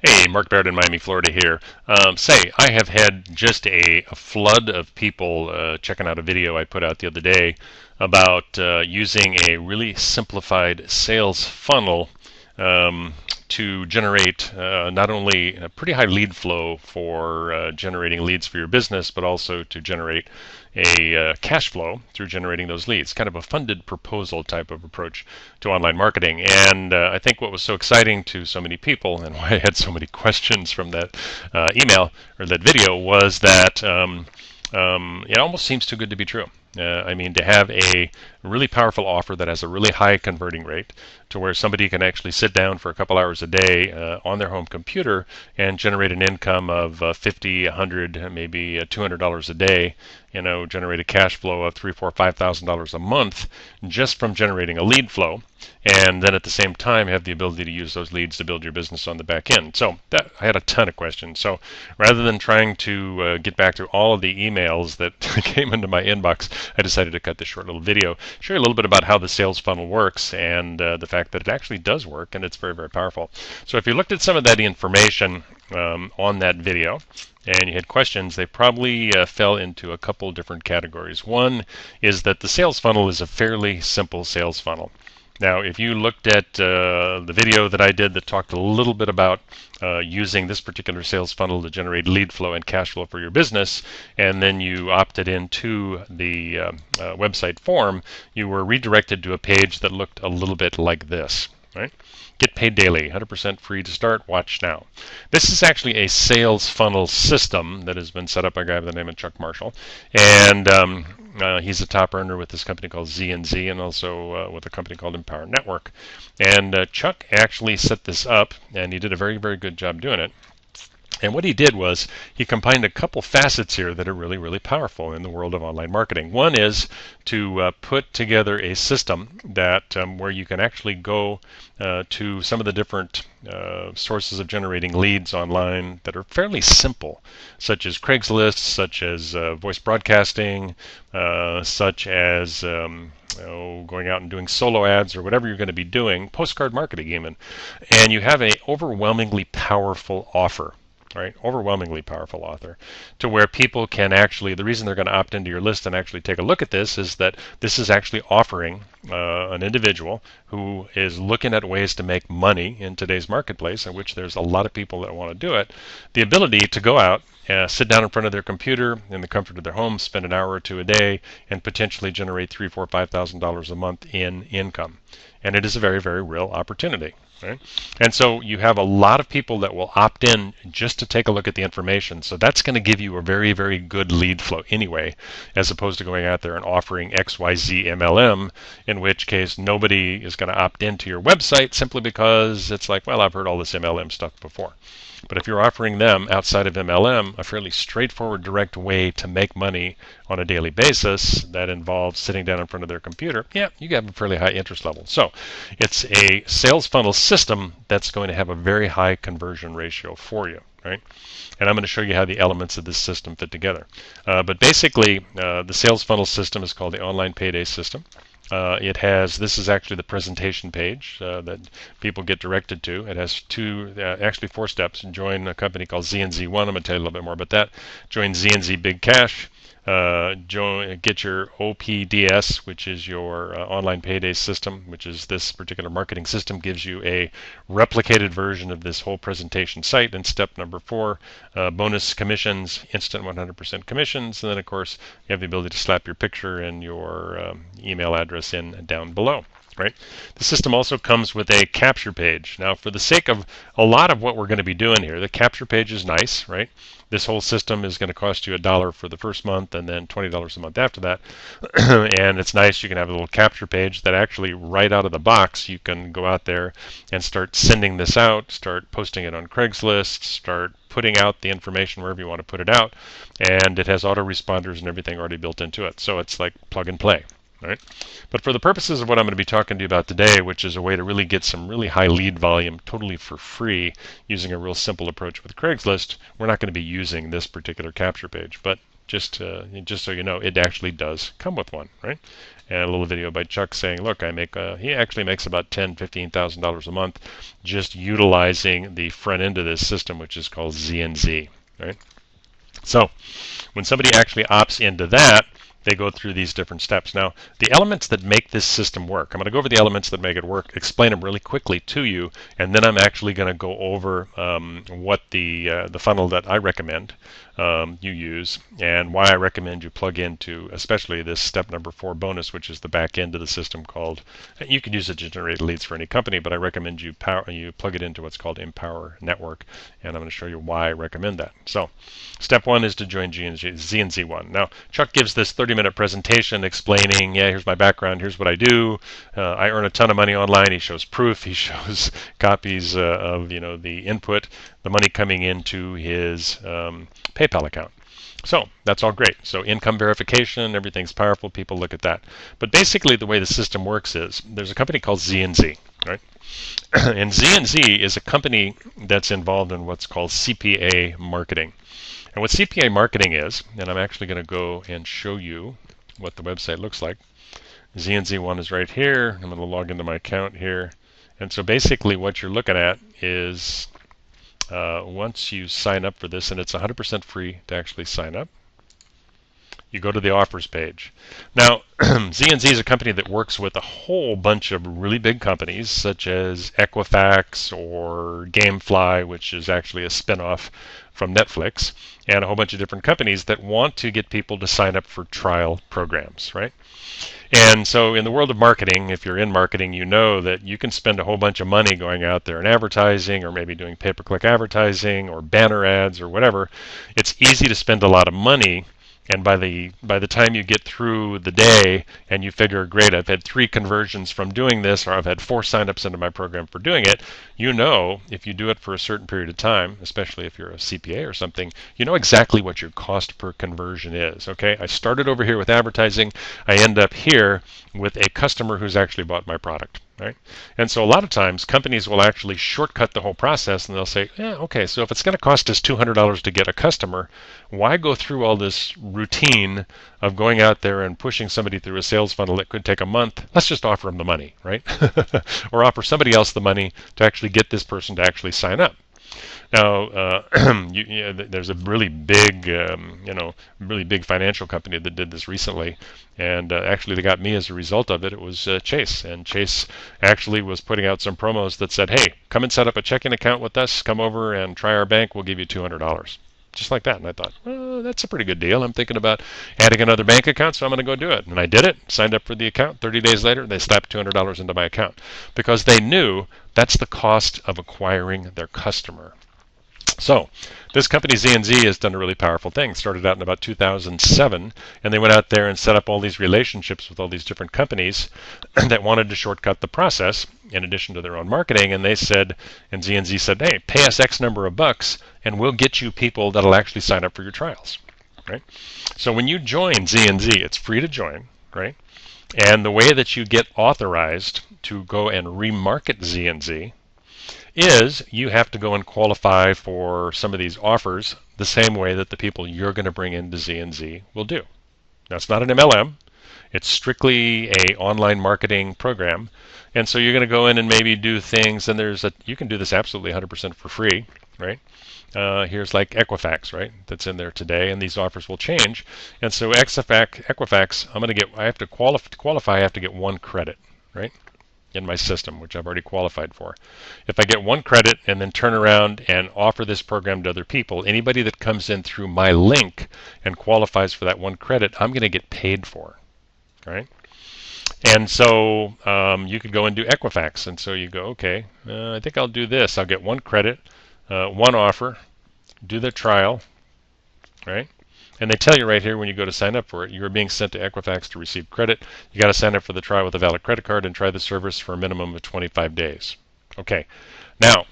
Hey, Mark Baird in Miami, Florida here. I have had just a flood of people checking out a video I put out the other day about using a really simplified sales funnel to generate not only a pretty high lead flow for generating leads for your business, but also to generate a cash flow through generating those leads, kind of a funded proposal type of approach to online marketing. And I think what was so exciting to so many people and why I had so many questions from that email or that video was that it almost seems too good to be true. To have a really powerful offer that has a really high converting rate to where somebody can actually sit down for a couple hours a day on their home computer and generate an income of 50, 100, maybe $200 a day, generate a cash flow of $3, $4, $5,000 a month just from generating a lead flow, and then at the same time have the ability to use those leads to build your business on the back end. So I had a ton of questions. So rather than trying to get back to all of the emails that came into my inbox, I decided to cut this short little video, share a little bit about how the sales funnel works and the fact that it actually does work and it's very, very powerful. So if you looked at some of that information on that video, and you had questions, they probably fell into a couple different categories. One is that the sales funnel is a fairly simple sales funnel. Now, if you looked at the video that I did that talked a little bit about using this particular sales funnel to generate lead flow and cash flow for your business, and then you opted into the website form, you were redirected to a page that looked a little bit like this, right? Get paid daily, 100% free to start. Watch now. This is actually a sales funnel system that has been set up by a guy by the name of Chuck Marshall, and he's a top earner with this company called ZnZ and also with a company called Empower Network. And Chuck actually set this up, and he did a very, very good job doing it. And what he did was he combined a couple facets here that are really, really powerful in the world of online marketing. One is to put together a system that where you can actually go to some of the different sources of generating leads online that are fairly simple, such as Craigslist, such as voice broadcasting, such as going out and doing solo ads or whatever you're going to be doing, postcard marketing even, and you have an overwhelmingly powerful offer. Right, overwhelmingly powerful author, to where people can actually, the reason they're going to opt into your list and actually take a look at this is that this is actually offering an individual who is looking at ways to make money in today's marketplace, in which there's a lot of people that want to do it, the ability to go out, sit down in front of their computer in the comfort of their home, spend an hour or two a day, and potentially generate $3,000, $4,000, $5,000 a month in income. And it is a very, very real opportunity. Right? And so you have a lot of people that will opt in just to take a look at the information. So that's going to give you a very, very good lead flow anyway, as opposed to going out there and offering XYZ MLM, in which case nobody is going to opt into your website simply because it's like, well, I've heard all this MLM stuff before. But if you're offering them outside of MLM a fairly straightforward, direct way to make money on a daily basis that involves sitting down in front of their computer, yeah, you have a fairly high interest level. So it's a sales funnel system that's going to have a very high conversion ratio for you, right? And I'm going to show you how the elements of this system fit together. But basically, the sales funnel system is called the Online Payday System. This is actually the presentation page that people get directed to. It has actually four steps. Join a company called ZnZ One. I'm going to tell you a little bit more about that. Join ZnZ Big Cash. Get your OPDS, which is your online payday system, which is this particular marketing system, gives you a replicated version of this whole presentation site. And step number 4, bonus commissions, instant 100% commissions. And then, of course, you have the ability to slap your picture and your email address in down below. Right? The system also comes with a capture page. Now, for the sake of a lot of what we're going to be doing here, the capture page is nice, right? This whole system is going to cost you $1 for the first month and then $20 a month after that. And it's nice. You can have a little capture page that actually right out of the box, you can go out there and start sending this out, start posting it on Craigslist, start putting out the information wherever you want to put it out. And it has autoresponders and everything already built into it. So it's like plug and play. Right? But for the purposes of what I'm going to be talking to you about today, which is a way to really get some really high lead volume totally for free using a real simple approach with Craigslist, we're not going to be using this particular capture page. But Just so you know, it actually does come with one, right? And a little video by Chuck saying, look, he actually makes about $10,000-15,000 a month just utilizing the front end of this system, which is called ZnZ, right? So when somebody actually opts into that, they go through these different steps. Now, the elements that make this system work, I'm going to go over the elements that make it work, explain them really quickly to you, and then I'm actually going to go over what the funnel that I recommend you use, and why I recommend you plug into, especially this step number 4 bonus, which is the back end of the system called, you can use it to generate leads for any company, but I recommend you plug it into what's called Empower Network, and I'm going to show you why I recommend that. So, step 1 is to join ZnZ1. Now, Chuck gives this 30-minute presentation explaining, yeah, here's my background, here's what I do. I earn a ton of money online. He shows proof. He shows copies of the input, the money coming into his PayPal account. So that's all great. So income verification, everything's powerful. People look at that. But basically, the way the system works is there's a company called ZnZ, right? And ZnZ is a company that's involved in what's called CPA marketing. And what CPA marketing is, and I'm actually going to go and show you what the website looks like. ZnZ1 is right here. I'm going to log into my account here. And so basically what you're looking at is once you sign up for this, and it's 100% free to actually sign up, you go to the offers page. Now, ZnZ is a company that works with a whole bunch of really big companies, such as Equifax or Gamefly, which is actually a spinoff from Netflix, and a whole bunch of different companies that want to get people to sign up for trial programs, right? And so in the world of marketing, if you're in marketing, you know that you can spend a whole bunch of money going out there and advertising, or maybe doing pay-per-click advertising or banner ads or whatever. It's easy to spend a lot of money, and by the time you get through the day and you figure, great, I've had 3 conversions from doing this, or I've had 4 signups into my program for doing it, you know, if you do it for a certain period of time, especially if you're a CPA or something, you know exactly what your cost per conversion is. Okay, I started over here with advertising. I end up here with a customer who's actually bought my product. Right? And so a lot of times companies will actually shortcut the whole process, and they'll say, yeah, okay, so if it's going to cost us $200 to get a customer, why go through all this routine of going out there and pushing somebody through a sales funnel that could take a month? Let's just offer them the money, right? Or offer somebody else the money to actually get this person to actually sign up. Now, there's a really big, really big financial company that did this recently, and actually they got me as a result of it. It was Chase, and Chase actually was putting out some promos that said, hey, come and set up a checking account with us, come over and try our bank, we'll give you $200. Just like that. And I thought, well, that's a pretty good deal. I'm thinking about adding another bank account, so I'm going to go do it. And I did it, signed up for the account. 30 days later, they slapped $200 into my account because they knew that's the cost of acquiring their customer. So this company ZnZ has done a really powerful thing. Started out in about 2007, and they went out there and set up all these relationships with all these different companies that wanted to shortcut the process in addition to their own marketing. And they said, and ZnZ said, hey, pay us X number of bucks, and we'll get you people that'll actually sign up for your trials. Right? So when you join ZnZ, it's free to join, right? And the way that you get authorized to go and remarket ZnZ is you have to go and qualify for some of these offers the same way that the people you're going to bring into ZnZ will do. Now, it's not an MLM. It's strictly a online marketing program. And so you're going to go in and maybe do things, and you can do this absolutely 100% for free, right? Here's like Equifax, right? That's in there today, and these offers will change. And so Equifax, I have to qualify, I have to get 1 credit, right? In my system, which I've already qualified for. If I get 1 credit and then turn around and offer this program to other people, anybody that comes in through my link and qualifies for that 1 credit, I'm going to get paid for, right? And so you could go and do Equifax, and so you go, okay, I think I'll do this. I'll get 1 credit, 1 offer, do the trial, right? And they tell you right here when you go to sign up for it, you are being sent to Equifax to receive credit. You got to sign up for the trial with a valid credit card and try the service for a minimum of 25 days. Okay. Now,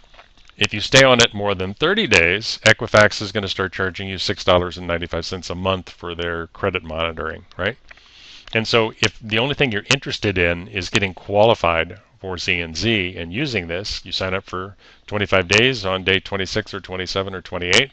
if you stay on it more than 30 days, Equifax is going to start charging you $6.95 a month for their credit monitoring, right? And so if the only thing you're interested in is getting qualified for ZnZ and using this, you sign up for 25 days on day 26 or 27 or 28.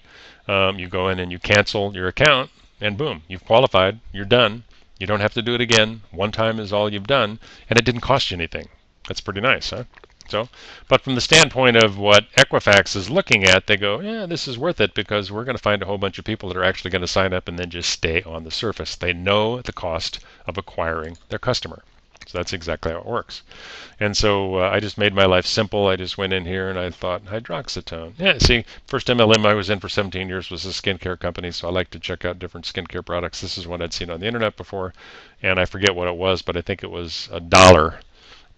You go in and you cancel your account, and boom, you've qualified, you're done. You don't have to do it again. One time is all you've done, and it didn't cost you anything. That's pretty nice, huh? So, but from the standpoint of what Equifax is looking at, they go, yeah, this is worth it because we're going to find a whole bunch of people that are actually going to sign up and then just stay on the surface. They know the cost of acquiring their customer. So that's exactly how it works. And so I just made my life simple. I just went in here and I thought hydroxytone. Yeah, see, first MLM I was in for 17 years was a skincare company, so I like to check out different skincare products. This is one I'd seen on the internet before, and I forget what it was, but I think it was $1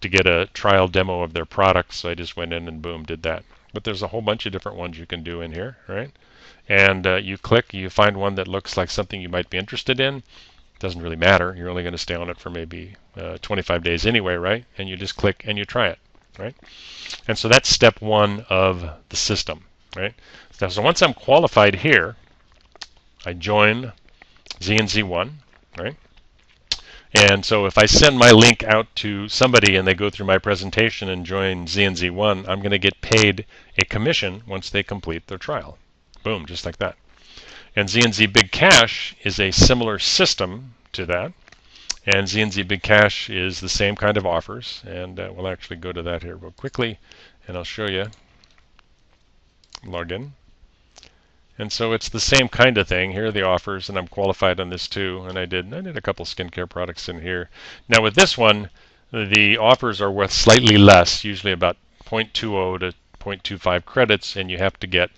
to get a trial demo of their product. So I just went in and boom, did that. But there's a whole bunch of different ones you can do in here, right? And you click, you find one that looks like something you might be interested in. Doesn't really matter. You're only going to stay on it for maybe 25 days anyway, right? And you just click and you try it, right? And so that's step one of the system, right? So once I'm qualified here, I join ZnZ1, right? And so if I send my link out to somebody and they go through my presentation and join ZnZ1, I'm going to get paid a commission once they complete their trial. Boom, just like that. And ZnZ Big Cash is a similar system to that. And ZnZ Big Cash is the same kind of offers. And we'll actually go to that here real quickly, and I'll show you. Log in. And so it's the same kind of thing. Here are the offers, and I'm qualified on this too. And I did a couple skincare products in here. Now with this one, the offers are worth slightly less, usually about 0.20 to 0.25 credits, and you have to get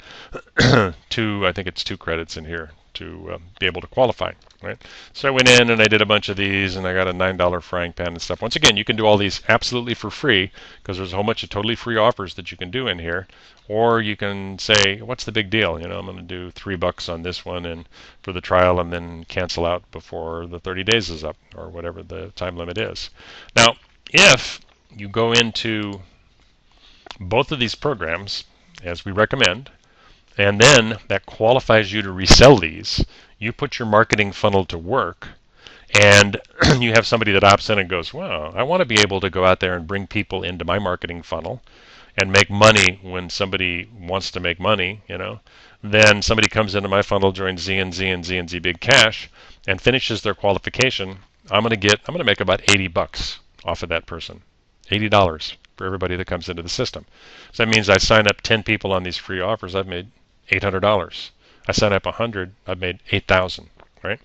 I think it's 2 credits in here to be able to qualify, right? So I went in and I did a bunch of these, and I got a $9 frying pan and stuff. Once again, you can do all these absolutely for free because there's a whole bunch of totally free offers that you can do in here. Or you can say, what's the big deal? I'm going to do $3 on this one and for the trial, and then cancel out before the 30 days is up, or whatever the time limit is. Now, if you go into both of these programs, as we recommend, and then that qualifies you to resell these, you put your marketing funnel to work, and you have somebody that opts in and goes, wow, I want to be able to go out there and bring people into my marketing funnel and make money when somebody wants to make money, Then somebody comes into my funnel, joins ZnZ and ZnZ Big Cash, and finishes their qualification. I'm going to make about $80 off of that person. $80 for everybody that comes into the system. So that means I sign up 10 people on these free offers, I've made $800. I sign up 100, I've made $8,000, right?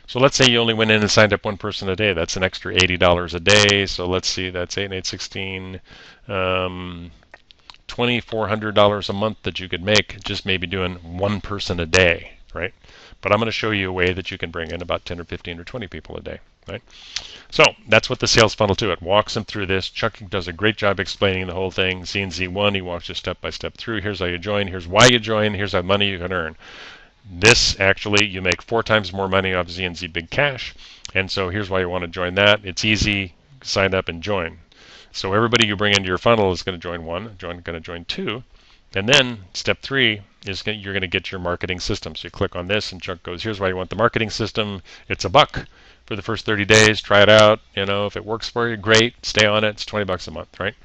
So let's say you only went in and signed up one person a day. That's an extra $80 a day. So let's see, that's 8 and 8, 16, $2,400 a month that you could make just maybe doing one person a day, right? But I'm going to show you a way that you can bring in about 10 or 15 or 20 people a day, right? So that's what the sales funnel to it. Walks them through this. Chuck does a great job explaining the whole thing. ZnZ1, he walks you step by step through. Here's how you join. Here's why you join. Here's how money you can earn. This actually, you make 4 times more money off ZnZ Big Cash. And so here's why you want to join that. It's easy. Sign up and join. So everybody you bring into your funnel is going to join 1, going to join 2. And then step 3 is you're going to get your marketing system. So you click on this, and Chuck goes, here's why you want the marketing system. It's $1 for the first 30 days. Try it out. If it works for you, great. Stay on it. It's $20 a month, right?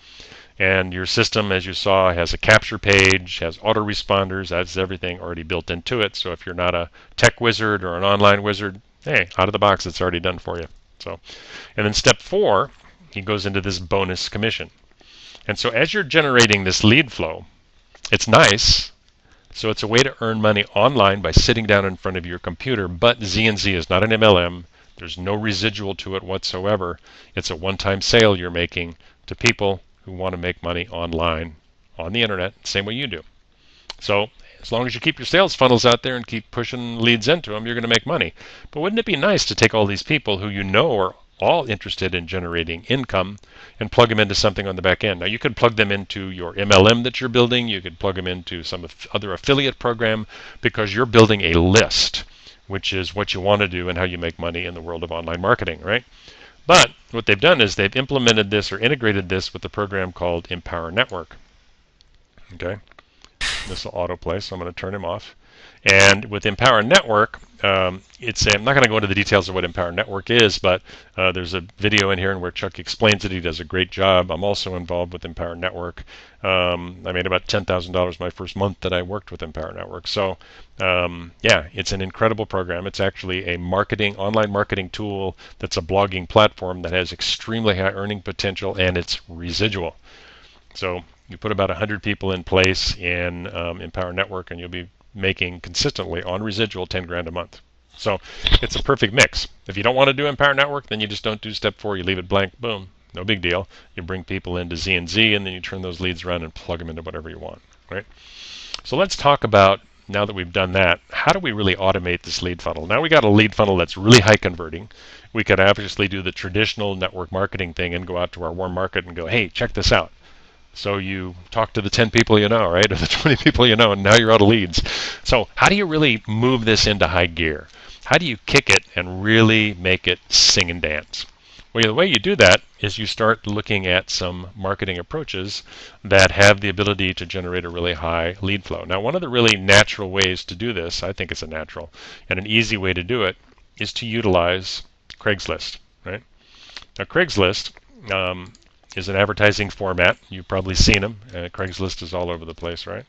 And your system, as you saw, has a capture page, has autoresponders, has everything already built into it. So if you're not a tech wizard or an online wizard, hey, out of the box, it's already done for you. So, and then step 4, he goes into this bonus commission. And so as you're generating this lead flow, it's nice. So it's a way to earn money online by sitting down in front of your computer. But ZnZ is not an MLM. There's no residual to it whatsoever. It's a one-time sale you're making to people who want to make money online, on the internet, same way you do. So as long as you keep your sales funnels out there and keep pushing leads into them, you're going to make money. But wouldn't it be nice to take all these people who are all interested in generating income and plug them into something on the back end? Now, you could plug them into your MLM that you're building. You could plug them into some other affiliate program because you're building a list, which is what you want to do and how you make money in the world of online marketing, right? But what they've done is they've implemented this or integrated this with a program called Empower Network. Okay? This will autoplay, so I'm going to turn him off. And with Empower Network, I'm not going to go into the details of what Empower Network is, but there's a video in here where Chuck explains it. He does a great job. I'm also involved with Empower Network. I made about $10,000 my first month that I worked with Empower Network. So, yeah, it's an incredible program. It's actually a online marketing tool that's a blogging platform that has extremely high earning potential, and it's residual. So you put about 100 people in place in Empower Network, and you'll be making consistently on residual 10 grand a month. So it's a perfect mix. If you don't want to do Empower Network, then you just don't do step 4. You leave it blank. Boom. No big deal. You bring people into ZnZ, and then you turn those leads around and plug them into whatever you want. Right? So let's talk about, now that we've done that, how do we really automate this lead funnel? Now we got a lead funnel that's really high converting. We could obviously do the traditional network marketing thing and go out to our warm market and go, hey, check this out. So you talk to the 10 people you know, right, or the 20 people you know, and now you're out of leads. So how do you really move this into high gear? How do you kick it and really make it sing and dance? Well, the way you do that is you start looking at some marketing approaches that have the ability to generate a really high lead flow. Now, one of the really natural ways to do this, I think it's a natural and an easy way to do it, is to utilize Craigslist, right? Now, Craigslist is an advertising format. You've probably seen them. Craigslist is all over the place, right?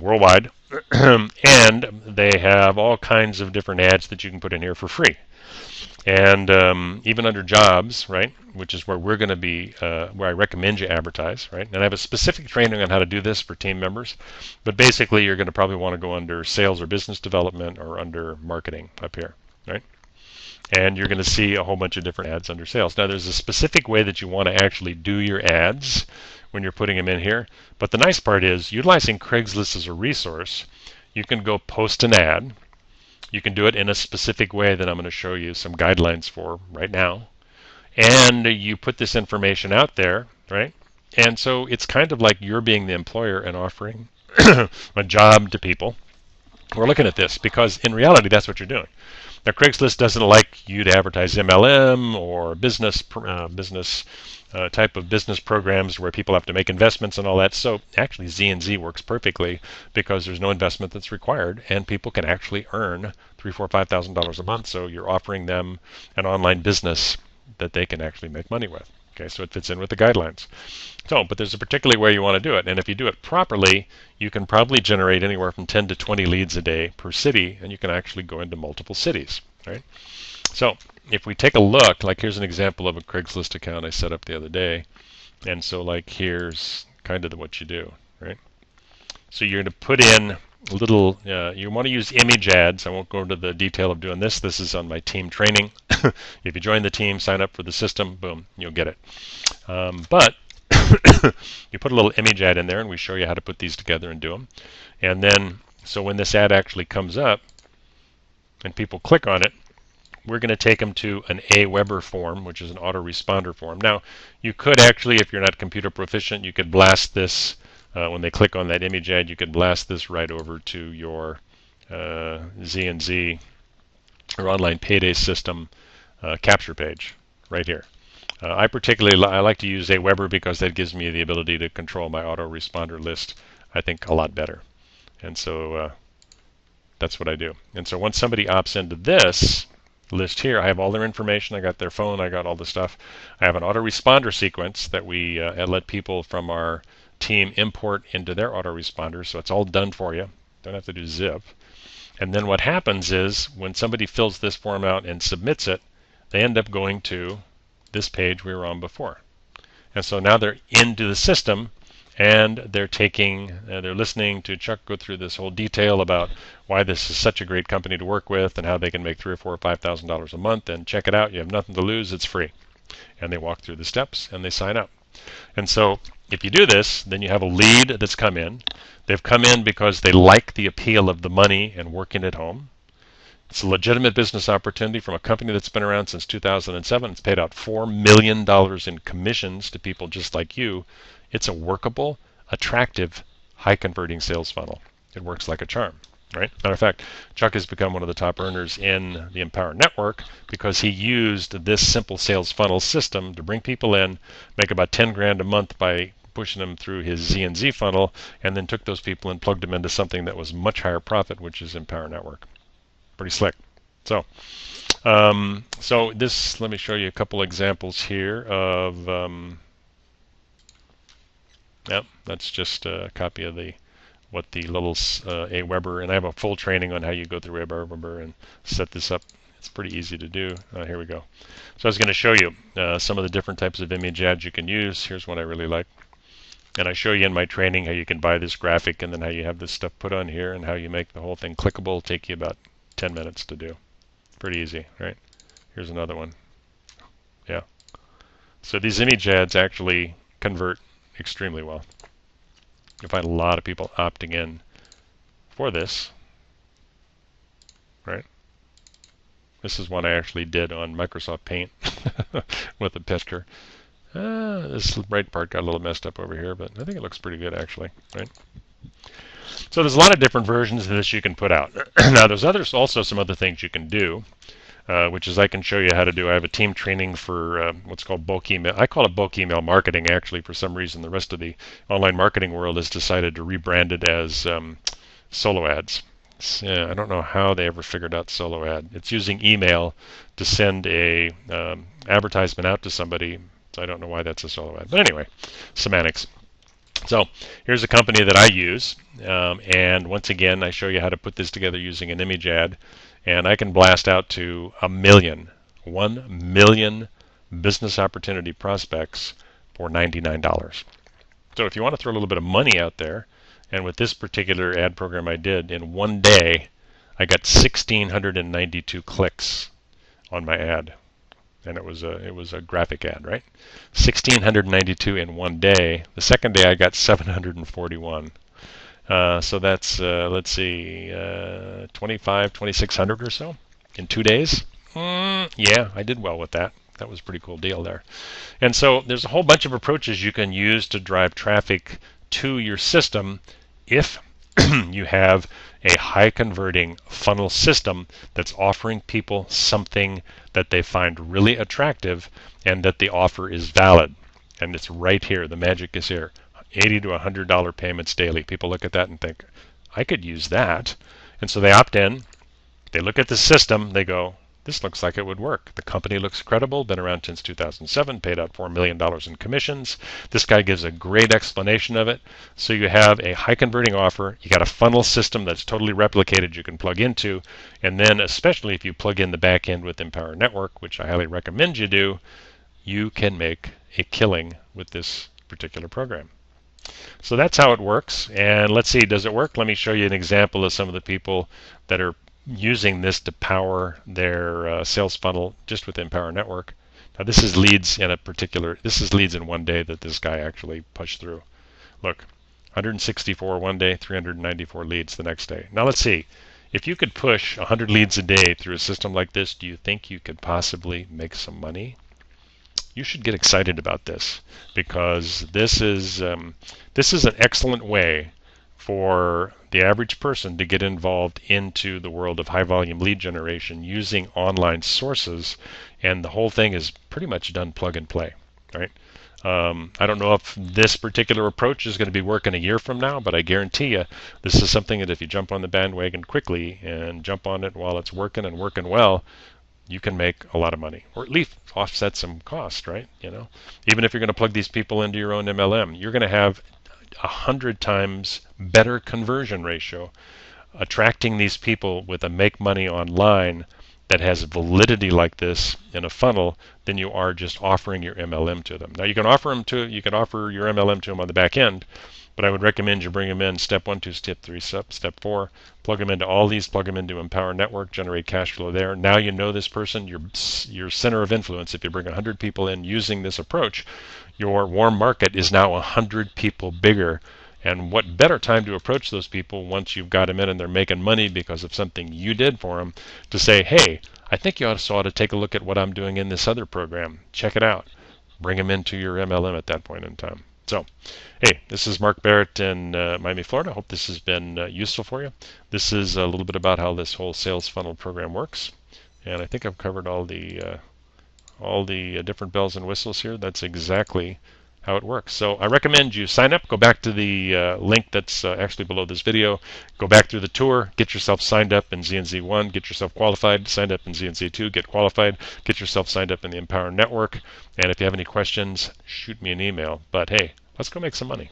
Worldwide. And they have all kinds of different ads that you can put in here for free. And even under jobs, right, which is where we're going to be, where I recommend you advertise, right? And I have a specific training on how to do this for team members. But basically, you're going to probably want to go under sales or business development or under marketing up here, right? And you're going to see a whole bunch of different ads under sales. Now, there's a specific way that you want to actually do your ads when you're putting them in here. But the nice part is, utilizing Craigslist as a resource, you can go post an ad. You can do it in a specific way that I'm going to show you some guidelines for right now. And you put this information out there, right? And so it's kind of like you're being the employer and offering a job to people who are looking at this, because in reality, that's what you're doing. Now, Craigslist doesn't like you to advertise MLM or business type of business programs where people have to make investments and all that. So actually, ZnZ works perfectly because there's no investment that's required, and people can actually earn $3,000, $4,000, $5,000 a month. So you're offering them an online business that they can actually make money with. Okay, so it fits in with the guidelines. So, but there's a particular way you want to do it, and if you do it properly, you can probably generate anywhere from 10 to 20 leads a day per city, and you can actually go into multiple cities, right? So, if we take a look, like here's an example of a Craigslist account I set up the other day, and so like here's kind of what you do, right? So you're going to put in little, you want to use image ads. I won't go into the detail of doing this. This is on my team training. If you join the team, sign up for the system, boom, you'll get it. But you put a little image ad in there, and we show you how to put these together and do them. And then, so when this ad actually comes up and people click on it, we're going to take them to an Aweber form, which is an autoresponder form. Now, you could actually, if you're not computer proficient, you could blast this. When they click on that image ad, you could blast this right over to your ZnZ or online payday system capture page right here. I like to use Aweber because that gives me the ability to control my autoresponder list, I think, a lot better. And so that's what I do. And so once somebody opts into this list here, I have all their information. I got their phone. I got all the stuff. I have an autoresponder sequence that we let people from our team import into their autoresponder, so it's all done for you. Don't have to do zip. And then what happens is when somebody fills this form out and submits it, they end up going to this page we were on before. And so now they're into the system, and they're listening to Chuck go through this whole detail about why this is such a great company to work with and how they can make $3,000 or $4,000 or $5,000 a month. And check it out. You have nothing to lose. It's free. And they walk through the steps and they sign up. And so if you do this, then you have a lead that's come in. They've come in because they like the appeal of the money and working at home. It's a legitimate business opportunity from a company that's been around since 2007. It's paid out $4 million in commissions to people just like you. It's a workable, attractive, high-converting sales funnel. It works like a charm, right? Matter of fact, Chuck has become one of the top earners in the Empower Network because he used this simple sales funnel system to bring people in, make about 10 grand a month by pushing them through his ZnZ funnel, and then took those people and plugged them into something that was much higher profit, which is Empower Network. Pretty slick. So, let me show you a couple examples here of. Yep, that's just a copy of what the little Aweber, and I have a full training on how you go through Aweber and set this up. It's pretty easy to do. Here we go. So I was going to show you some of the different types of image ads you can use. Here's one I really like. And I show you in my training how you can buy this graphic and then how you have this stuff put on here and how you make the whole thing clickable. It'll take you about 10 minutes to do. Pretty easy, right? Here's another one. Yeah. So these image ads actually convert extremely well. You find a lot of people opting in for this, right? This is one I actually did on Microsoft Paint with a picture. This right part got a little messed up over here, but I think it looks pretty good actually, right? So there's a lot of different versions of this you can put out. Now there's also some other things you can do, which is I can show you how to do. I have a team training for what's called bulk email. I call it bulk email marketing actually. For some reason the rest of the online marketing world has decided to rebrand it as solo ads. Yeah, I don't know how they ever figured out solo ad. It's using email to send a advertisement out to somebody. So I don't know why that's a solo ad. But anyway, semantics. So here's a company that I use, and once again I show you how to put this together using an image ad, and I can blast out to 1 million business opportunity prospects for $99. So if you want to throw a little bit of money out there, and with this particular ad program I did, in one day I got 1,692 clicks on my ad. And it was a graphic ad, right? 1,692 in one day. The second day I got 741. So that's let's see, 2,600 or so in 2 days. Yeah, I did well with that. That was a pretty cool deal there. And so there's a whole bunch of approaches you can use to drive traffic to your system if you have a high converting funnel system that's offering people something that they find really attractive and that the offer is valid. And it's right here. The magic is here. $80 to $100 payments daily. People look at that and think, I could use that. And so they opt in. They look at the system. They go, this looks like it would work. The company looks credible, been around since 2007, paid out $4 million in commissions. This guy gives a great explanation of it. So you have a high converting offer. You got a funnel system that's totally replicated you can plug into. And then especially if you plug in the back end with Empower Network, which I highly recommend you do, you can make a killing with this particular program. So that's how it works. And let's see, does it work? Let me show you an example of some of the people that are using this to power their sales funnel just with Empower Network. Now this is leads in one day that this guy actually pushed through. Look, 164 one day, 394 leads the next day. Now let's see, if you could push 100 leads a day through a system like this, do you think you could possibly make some money? You should get excited about this, because this is an excellent way for the average person to get involved into the world of high volume lead generation using online sources, and the whole thing is pretty much done plug and play, right? I don't know if this particular approach is going to be working a year from now, but I guarantee you this is something that if you jump on the bandwagon quickly and jump on it while it's working and working well, you can make a lot of money, or at least offset some cost, right? You know, even if you're going to plug these people into your own MLM, you're going to have 100 times better conversion ratio attracting these people with a make money online that has validity like this in a funnel than you are just offering your MLM to them. Now you can offer your MLM to them on the back end, but I would recommend you bring them in step 1, 2, step 3, step 4, plug them into all these, plug them into Empower Network, generate cash flow there. Now you know this person, your center of influence. If you bring 100 people in using this approach, your warm market is now 100 people bigger. And what better time to approach those people once you've got them in and they're making money because of something you did for them, to say, hey, I think you ought to take a look at what I'm doing in this other program. Check it out. Bring them into your MLM at that point in time. So, hey, this is Mark Barrett in Miami, Florida. I hope this has been useful for you. This is a little bit about how this whole sales funnel program works. And I think I've covered all the different bells and whistles here. That's exactly how it works. So I recommend you sign up. Go back to the link that's actually below this video. Go back through the tour. Get yourself signed up in ZnZ1. Get yourself qualified. Signed up in ZnZ2. Get qualified. Get yourself signed up in the Empower Network. And if you have any questions, shoot me an email. But hey, let's go make some money.